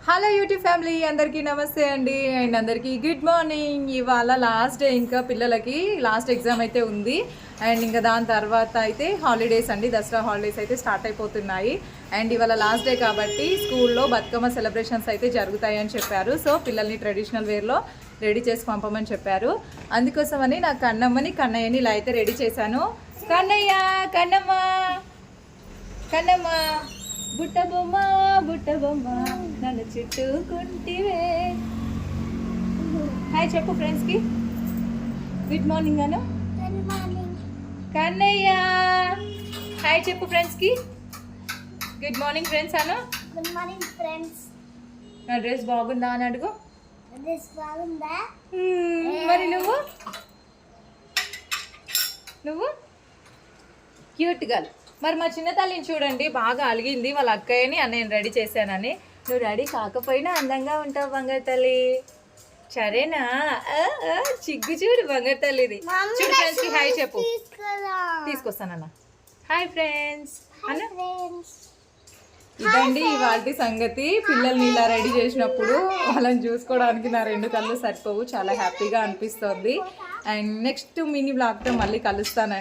Hello YouTube family అందరికీ నమస్తే అండి అండ్ అందరికీ గుడ్ మార్నింగ్. ఇవాళ లాస్ట్ డే, ఇంకా పిల్లలకి లాస్ట్ ఎగ్జామ్ అయితే ఉంది అండ్ ఇంకా దాని తర్వాత అయితే హాలిడేస్ అండి, దసరా హాలిడేస్ అయితే స్టార్ట్ అయిపోతున్నాయి. అండ్ ఇవాళ లాస్ట్ డే కాబట్టి స్కూల్లో బతుకమ్మ సెలబ్రేషన్స్ అయితే జరుగుతాయని చెప్పారు. సో పిల్లల్ని ట్రెడిషనల్ వేర్లో రెడీ చేసి పంపమని చెప్పారు. అందుకోసమని నా కన్నయ్యని ఇలా అయితే రెడీ చేశాను. కన్నయ్య, కన్నమ్మ, కన్నమ్మ, బుట్ట బొమ్మ నన్ను చుట్టుకుంటివే. హాయ్ చెప్పు ఫ్రెండ్స్కి. గుడ్ మార్నింగ్ అను. కన్నయ్య హాయ్ చెప్పు ఫ్రెండ్స్కి. గుడ్ మార్నింగ్ ఫ్రెండ్స్ అను. Good morning friends. నా డ్రెస్ బాగుందా అని అడుగు. డ్రెస్ బాగుందా? మరి నువ్వు క్యూట్ గర్ల్. మరి మా చిన్న తల్లిని చూడండి, బాగా అలిగింది వాళ్ళ అక్కయ్యని నేను రెడీ చేశానని. నువ్వు రెడీ కాకపోయినా అందంగా ఉంటావు బంగారు తల్లి, సరేనా? చిగ్గు చూడు బంగారు తల్లిది. చూడు ఫ్రెండ్స్కి హాయ్ చెప్పు. తీసుకొస్తానన్న. హాయ్ ఫ్రెండ్స్ అన్న. ఇదండి ఇవాళ సంగతి. పిల్లల్ని ఇలా రెడీ చేసినప్పుడు వాళ్ళని చూసుకోవడానికి నా రెండు కళ్ళు సరిపోవు, చాలా హ్యాపీగా అనిపిస్తుంది. అండ్ నెక్స్ట్ మినీ బ్లాగ్తో మళ్ళీ కలుస్తాను.